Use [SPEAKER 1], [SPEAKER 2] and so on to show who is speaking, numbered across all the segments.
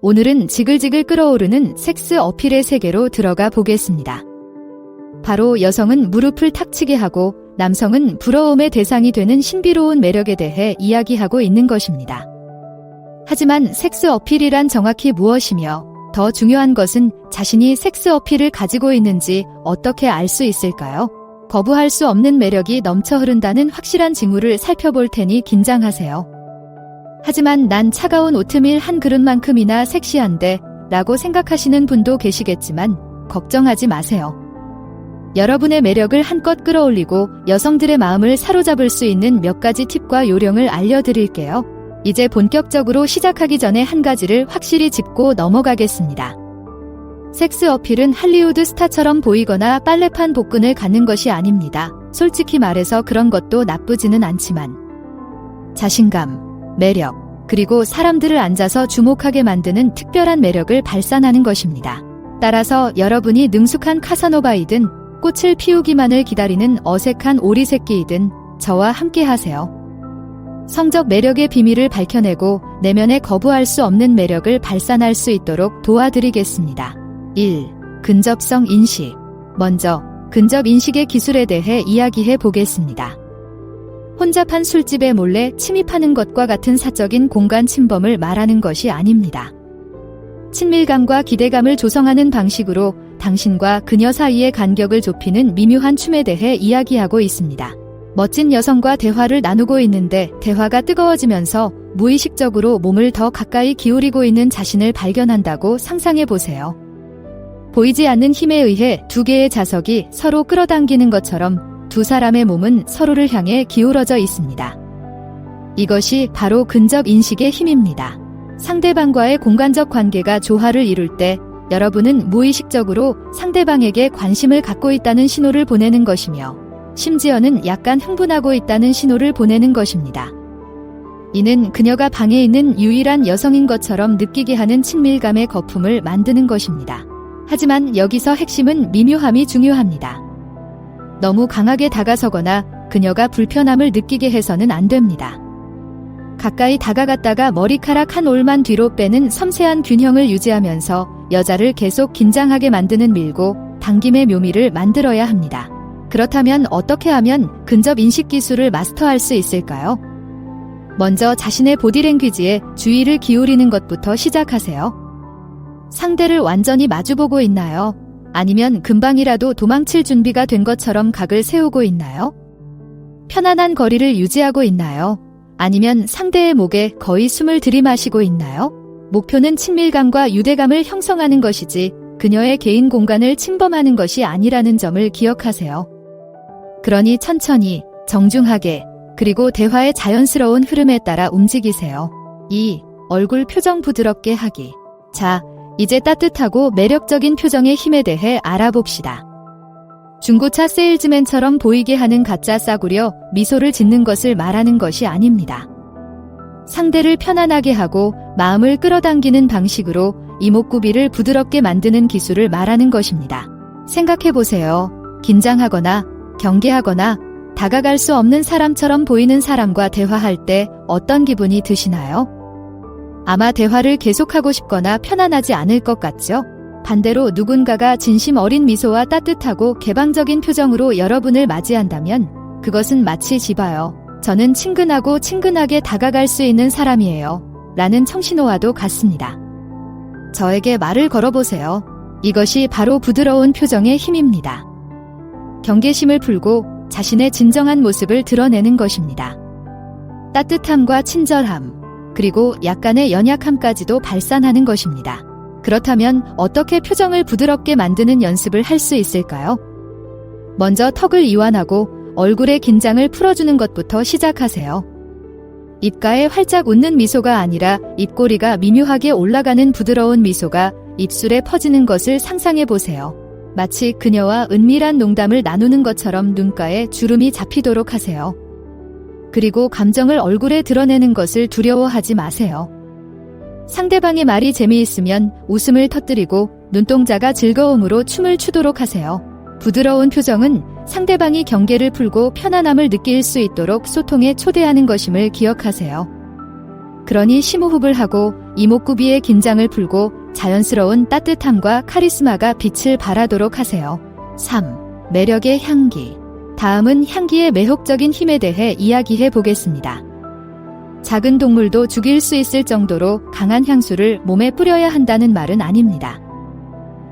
[SPEAKER 1] 오늘은 지글지글 끓어오르는 섹스 어필의 세계로 들어가 보겠습니다. 바로 여성은 무릎을 탁 치게 하고 남성은 부러움의 대상이 되는 신비로운 매력에 대해 이야기하고 있는 것입니다. 하지만 섹스 어필이란 정확히 무엇이며 더 중요한 것은 자신이 섹스 어필을 가지고 있는지 어떻게 알 수 있을까요? 거부할 수 없는 매력이 넘쳐 흐른다는 확실한 징후를 살펴볼 테니 긴장하세요. 하지만 난 차가운 오트밀 한 그릇만큼이나 섹시한데 라고 생각하시는 분도 계시겠지만 걱정하지 마세요. 여러분의 매력을 한껏 끌어올리고 여성들의 마음을 사로잡을 수 있는 몇 가지 팁과 요령을 알려드릴게요. 이제 본격적으로 시작하기 전에 한 가지를 확실히 짚고 넘어가겠습니다. 섹스 어필은 할리우드 스타처럼 보이거나 빨래판 복근을 갖는 것이 아닙니다. 솔직히 말해서 그런 것도 나쁘지는 않지만 자신감, 매력, 그리고 사람들을 앉아서 주목하게 만드는 특별한 매력을 발산하는 것입니다. 따라서 여러분이 능숙한 카사노바이든 꽃을 피우기만을 기다리는 어색한 오리새끼이든 저와 함께 하세요. 성적 매력의 비밀을 밝혀내고 내면에 거부할 수 없는 매력을 발산할 수 있도록 도와드리겠습니다. 1. 근접성 인식. 먼저 근접 인식의 기술에 대해 이야기해 보겠습니다. 혼잡한 술집에 몰래 침입하는 것과 같은 사적인 공간 침범을 말하는 것이 아닙니다. 친밀감과 기대감을 조성하는 방식으로 당신과 그녀 사이의 간격을 좁히는 미묘한 춤에 대해 이야기하고 있습니다. 멋진 여성과 대화를 나누고 있는데 대화가 뜨거워지면서 무의식적으로 몸을 더 가까이 기울이고 있는 자신을 발견한다고 상상해 보세요. 보이지 않는 힘에 의해 두 개의 자석이 서로 끌어당기는 것처럼 두 사람의 몸은 서로를 향해 기울어져 있습니다. 이것이 바로 근접 인식의 힘입니다. 상대방과의 공간적 관계가 조화를 이룰 때 여러분은 무의식적으로 상대방에게 관심을 갖고 있다는 신호를 보내는 것이며 심지어는 약간 흥분하고 있다는 신호를 보내는 것입니다. 이는 그녀가 방에 있는 유일한 여성인 것처럼 느끼게 하는 친밀감의 거품을 만드는 것입니다. 하지만 여기서 핵심은 미묘함이 중요합니다. 너무 강하게 다가서거나 그녀가 불편함을 느끼게 해서는 안 됩니다. 가까이 다가갔다가 머리카락 한 올만 뒤로 빼는 섬세한 균형을 유지하면서 여자를 계속 긴장하게 만드는 밀고 당김의 묘미를 만들어야 합니다. 그렇다면 어떻게 하면 근접 인식 기술을 마스터할 수 있을까요? 먼저 자신의 보디랭귀지에 주의를 기울이는 것부터 시작하세요. 상대를 완전히 마주보고 있나요? 아니면 금방이라도 도망칠 준비가 된 것처럼 각을 세우고 있나요? 편안한 거리를 유지하고 있나요? 아니면 상대의 목에 거의 숨을 들이마시고 있나요? 목표는 친밀감과 유대감을 형성하는 것이지 그녀의 개인 공간을 침범하는 것이 아니라는 점을 기억하세요. 그러니 천천히, 정중하게, 그리고 대화의 자연스러운 흐름에 따라 움직이세요. 2. 얼굴 표정 부드럽게 하기. 자, 이제 따뜻하고 매력적인 표정의 힘에 대해 알아봅시다. 중고차 세일즈맨처럼 보이게 하는 가짜 싸구려 미소를 짓는 것을 말하는 것이 아닙니다. 상대를 편안하게 하고 마음을 끌어당기는 방식으로 이목구비를 부드럽게 만드는 기술을 말하는 것입니다. 생각해보세요. 긴장하거나 경계하거나 다가갈 수 없는 사람처럼 보이는 사람과 대화할 때 어떤 기분이 드시나요? 아마 대화를 계속하고 싶거나 편안하지 않을 것 같죠? 반대로 누군가가 진심 어린 미소와 따뜻하고 개방적인 표정으로 여러분을 맞이한다면 그것은 마치 집아요. 저는 친근하고 친근하게 다가갈 수 있는 사람이에요. 라는 청신호와도 같습니다. 저에게 말을 걸어보세요. 이것이 바로 부드러운 표정의 힘입니다. 경계심을 풀고 자신의 진정한 모습을 드러내는 것입니다. 따뜻함과 친절함, 그리고 약간의 연약함까지도 발산하는 것입니다. 그렇다면 어떻게 표정을 부드럽게 만드는 연습을 할 수 있을까요? 먼저 턱을 이완하고 얼굴의 긴장을 풀어주는 것부터 시작하세요. 입가에 활짝 웃는 미소가 아니라 입꼬리가 미묘하게 올라가는 부드러운 미소가 입술에 퍼지는 것을 상상해 보세요. 마치 그녀와 은밀한 농담을 나누는 것처럼 눈가에 주름이 잡히도록 하세요. 그리고 감정을 얼굴에 드러내는 것을 두려워하지 마세요. 상대방의 말이 재미있으면 웃음을 터뜨리고 눈동자가 즐거움으로 춤을 추도록 하세요. 부드러운 표정은 상대방이 경계를 풀고 편안함을 느낄 수 있도록 소통에 초대하는 것임을 기억하세요. 그러니 심호흡을 하고 이목구비의 긴장을 풀고 자연스러운 따뜻함과 카리스마가 빛을 발하도록 하세요. 3. 매력의 향기. 다음은 향기의 매혹적인 힘에 대해 이야기해 보겠습니다. 작은 동물도 죽일 수 있을 정도로 강한 향수를 몸에 뿌려야 한다는 말은 아닙니다.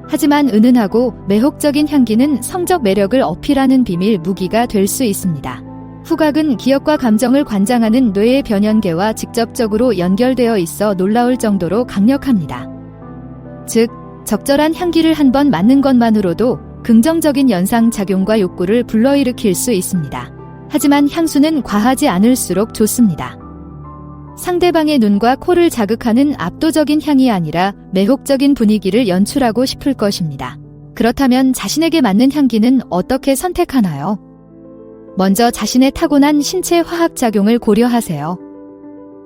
[SPEAKER 1] 하지만 은은하고 매혹적인 향기는 성적 매력을 어필하는 비밀 무기가 될 수 있습니다. 후각은 기억과 감정을 관장하는 뇌의 변연계와 직접적으로 연결되어 있어 놀라울 정도로 강력합니다. 즉, 적절한 향기를 한 번 맡는 것만으로도 긍정적인 연상작용과 욕구를 불러일으킬 수 있습니다. 하지만 향수는 과하지 않을수록 좋습니다. 상대방의 눈과 코를 자극하는 압도적인 향이 아니라 매혹적인 분위기를 연출하고 싶을 것입니다. 그렇다면 자신에게 맞는 향기는 어떻게 선택하나요? 먼저 자신의 타고난 신체 화학작용을 고려하세요.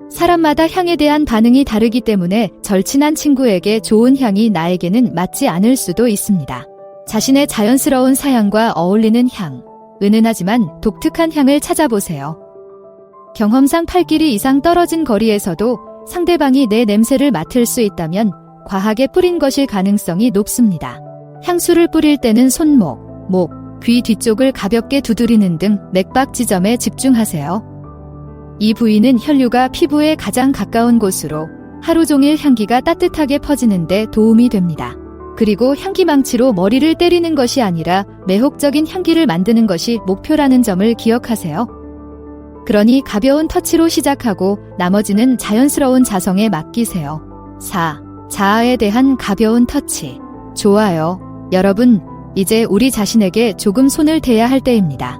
[SPEAKER 1] 사람마다 향에 대한 반응이 다르기 때문에 절친한 친구에게 좋은 향이 나에게는 맞지 않을 수도 있습니다. 자신의 자연스러운 사향과 어울리는 향, 은은하지만 독특한 향을 찾아보세요. 경험상 8km 이상 떨어진 거리에서도 상대방이 내 냄새를 맡을 수 있다면 과하게 뿌린 것일 가능성이 높습니다. 향수를 뿌릴 때는 손목, 목, 귀 뒤쪽을 가볍게 두드리는 등 맥박 지점에 집중하세요. 이 부위는 혈류가 피부에 가장 가까운 곳으로 하루 종일 향기가 따뜻하게 퍼지는 데 도움이 됩니다. 그리고 향기망치로 머리를 때리는 것이 아니라 매혹적인 향기를 만드는 것이 목표라는 점을 기억하세요. 그러니 가벼운 터치로 시작하고 나머지는 자연스러운 자성에 맡기세요. 4. 자아에 대한 가벼운 터치. 좋아요. 여러분, 이제 우리 자신에게 조금 손을 대야 할 때입니다.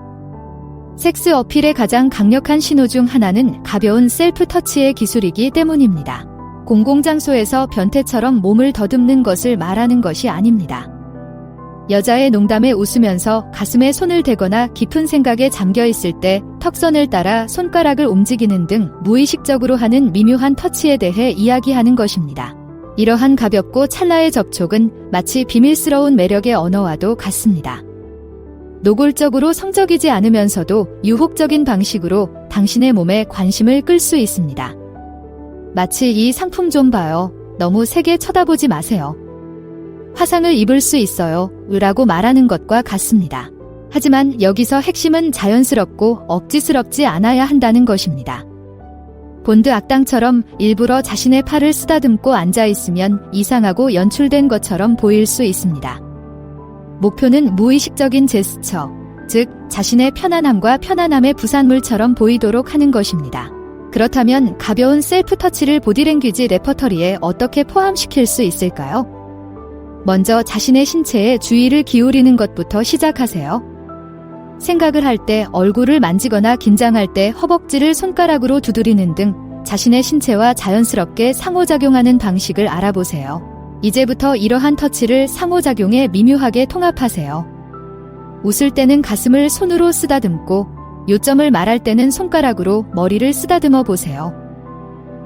[SPEAKER 1] 섹스 어필의 가장 강력한 신호 중 하나는 가벼운 셀프 터치의 기술이기 때문입니다. 공공장소에서 변태처럼 몸을 더듬는 것을 말하는 것이 아닙니다. 여자의 농담에 웃으면서 가슴에 손을 대거나 깊은 생각에 잠겨 있을 때 턱선을 따라 손가락을 움직이는 등 무의식적으로 하는 미묘한 터치에 대해 이야기하는 것입니다. 이러한 가볍고 찰나의 접촉은 마치 비밀스러운 매력의 언어와도 같습니다. 노골적으로 성적이지 않으면서도 유혹적인 방식으로 당신의 몸에 관심을 끌 수 있습니다. 마치 이 상품 좀 봐요. 너무 세게 쳐다보지 마세요. 화상을 입을 수 있어요. 라고 말하는 것과 같습니다. 하지만 여기서 핵심은 자연스럽고 억지스럽지 않아야 한다는 것입니다. 본드 악당처럼 일부러 자신의 팔을 쓰다듬고 앉아있으면 이상하고 연출된 것처럼 보일 수 있습니다. 목표는 무의식적인 제스처, 즉 자신의 편안함과 편안함의 부산물처럼 보이도록 하는 것입니다. 그렇다면 가벼운 셀프 터치를 보디랭귀지 레퍼터리에 어떻게 포함시킬 수 있을까요? 먼저 자신의 신체에 주의를 기울이는 것부터 시작하세요. 생각을 할 때 얼굴을 만지거나 긴장할 때 허벅지를 손가락으로 두드리는 등 자신의 신체와 자연스럽게 상호작용하는 방식을 알아보세요. 이제부터 이러한 터치를 상호작용에 미묘하게 통합하세요. 웃을 때는 가슴을 손으로 쓰다듬고 요점을 말할 때는 손가락으로 머리를 쓰다듬어 보세요.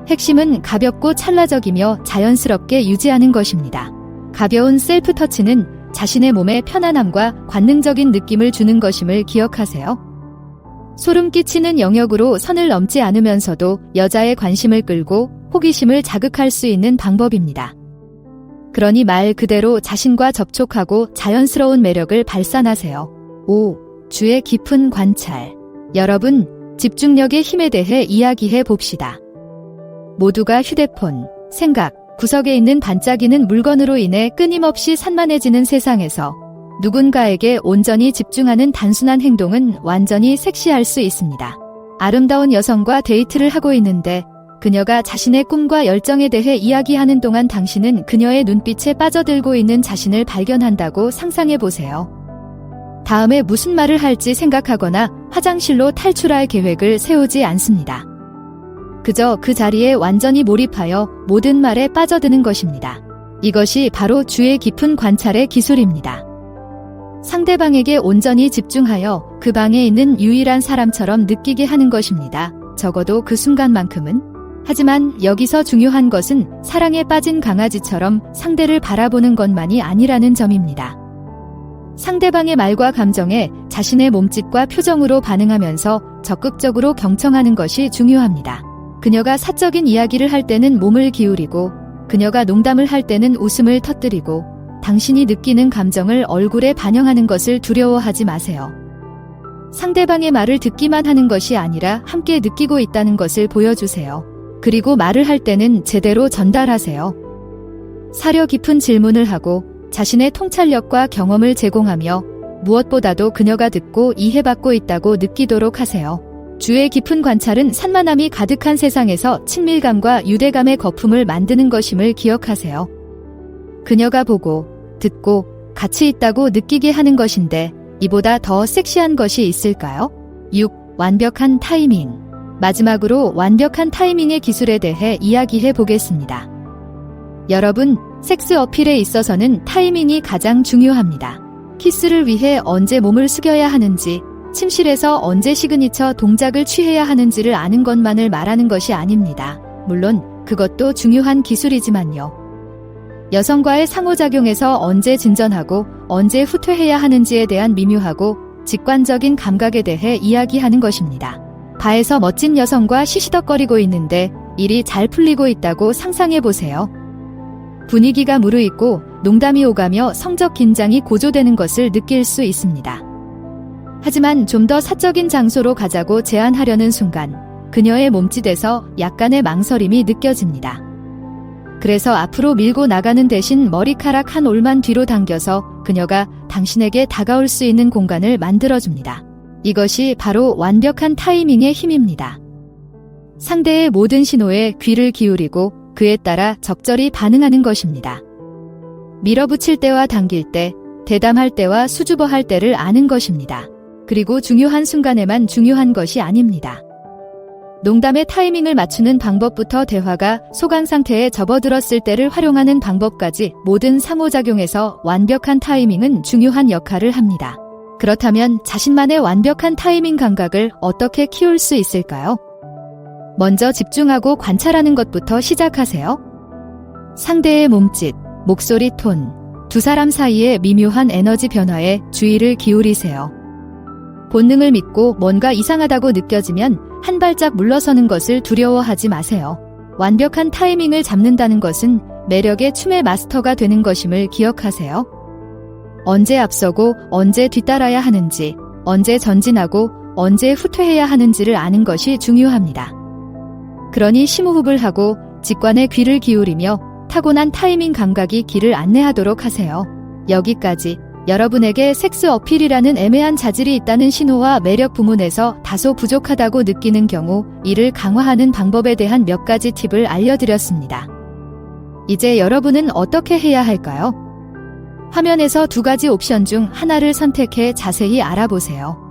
[SPEAKER 1] 핵심은 가볍고 찰나적이며 자연스럽게 유지하는 것입니다. 가벼운 셀프 터치는 자신의 몸에 편안함과 관능적인 느낌을 주는 것임을 기억하세요. 소름 끼치는 영역으로 선을 넘지 않으면서도 여자의 관심을 끌고 호기심을 자극할 수 있는 방법입니다. 그러니 말 그대로 자신과 접촉하고 자연스러운 매력을 발산하세요. 5. 주의 깊은 관찰. 여러분, 집중력의 힘에 대해 이야기해 봅시다. 모두가 휴대폰, 생각, 구석에 있는 반짝이는 물건으로 인해 끊임없이 산만해지는 세상에서 누군가에게 온전히 집중하는 단순한 행동은 완전히 섹시할 수 있습니다. 아름다운 여성과 데이트를 하고 있는데 그녀가 자신의 꿈과 열정에 대해 이야기하는 동안 당신은 그녀의 눈빛에 빠져들고 있는 자신을 발견한다고 상상해 보세요. 다음에 무슨 말을 할지 생각하거나 화장실로 탈출할 계획을 세우지 않습니다. 그저 그 자리에 완전히 몰입하여 모든 말에 빠져드는 것입니다. 이것이 바로 주의 깊은 관찰의 기술입니다. 상대방에게 온전히 집중하여 그 방에 있는 유일한 사람처럼 느끼게 하는 것입니다. 적어도 그 순간만큼은. 하지만 여기서 중요한 것은 사랑에 빠진 강아지처럼 상대를 바라보는 것만이 아니라는 점입니다. 상대방의 말과 감정에 자신의 몸짓과 표정으로 반응하면서 적극적으로 경청하는 것이 중요합니다. 그녀가 사적인 이야기를 할 때는 몸을 기울이고 그녀가 농담을 할 때는 웃음을 터뜨리고 당신이 느끼는 감정을 얼굴에 반영하는 것을 두려워하지 마세요. 상대방의 말을 듣기만 하는 것이 아니라 함께 느끼고 있다는 것을 보여주세요. 그리고 말을 할 때는 제대로 전달하세요. 사려 깊은 질문을 하고 자신의 통찰력과 경험을 제공하며 무엇보다도 그녀가 듣고 이해받고 있다고 느끼도록 하세요. 주의 깊은 관찰은 산만함이 가득한 세상에서 친밀감과 유대감의 거품을 만드는 것임을 기억하세요. 그녀가 보고, 듣고, 같이 있다고 느끼게 하는 것인데 이보다 더 섹시한 것이 있을까요? 6. 완벽한 타이밍. 마지막으로 완벽한 타이밍의 기술에 대해 이야기해 보겠습니다. 여러분, 섹스 어필에 있어서는 타이밍이 가장 중요합니다. 키스를 위해 언제 몸을 숙여야 하는지, 침실에서 언제 시그니처 동작을 취해야 하는지를 아는 것만을 말하는 것이 아닙니다. 물론 그것도 중요한 기술이지만요. 여성과의 상호작용에서 언제 진전하고 언제 후퇴해야 하는지에 대한 미묘하고 직관적인 감각에 대해 이야기하는 것입니다. 바에서 멋진 여성과 시시덕거리고 있는데 일이 잘 풀리고 있다고 상상해 보세요. 분위기가 무르익고 농담이 오가며 성적 긴장이 고조되는 것을 느낄 수 있습니다. 하지만 좀 더 사적인 장소로 가자고 제안하려는 순간 그녀의 몸짓에서 약간의 망설임이 느껴집니다. 그래서 앞으로 밀고 나가는 대신 머리카락 한 올만 뒤로 당겨서 그녀가 당신에게 다가올 수 있는 공간을 만들어줍니다. 이것이 바로 완벽한 타이밍의 힘입니다. 상대의 모든 신호에 귀를 기울이고 그에 따라 적절히 반응하는 것입니다. 밀어붙일 때와 당길 때, 대담할 때와 수줍어할 때를 아는 것입니다. 그리고 중요한 순간에만 중요한 것이 아닙니다. 농담의 타이밍을 맞추는 방법부터 대화가 소강 상태에 접어들었을 때를 활용하는 방법까지 모든 상호작용에서 완벽한 타이밍은 중요한 역할을 합니다. 그렇다면 자신만의 완벽한 타이밍 감각을 어떻게 키울 수 있을까요? 먼저 집중하고 관찰하는 것부터 시작하세요. 상대의 몸짓, 목소리 톤, 두 사람 사이의 미묘한 에너지 변화에 주의를 기울이세요. 본능을 믿고 뭔가 이상하다고 느껴지면 한 발짝 물러서는 것을 두려워하지 마세요. 완벽한 타이밍을 잡는다는 것은 매력의 춤의 마스터가 되는 것임을 기억하세요. 언제 앞서고 언제 뒤따라야 하는지, 언제 전진하고 언제 후퇴해야 하는지를 아는 것이 중요합니다. 그러니 심호흡을 하고 직관에 귀를 기울이며 타고난 타이밍 감각이 길을 안내하도록 하세요. 여기까지. 여러분에게 섹스 어필이라는 애매한 자질이 있다는 신호와 매력 부문에서 다소 부족하다고 느끼는 경우 이를 강화하는 방법에 대한 몇 가지 팁을 알려드렸습니다. 이제 여러분은 어떻게 해야 할까요? 화면에서 두 가지 옵션 중 하나를 선택해 자세히 알아보세요.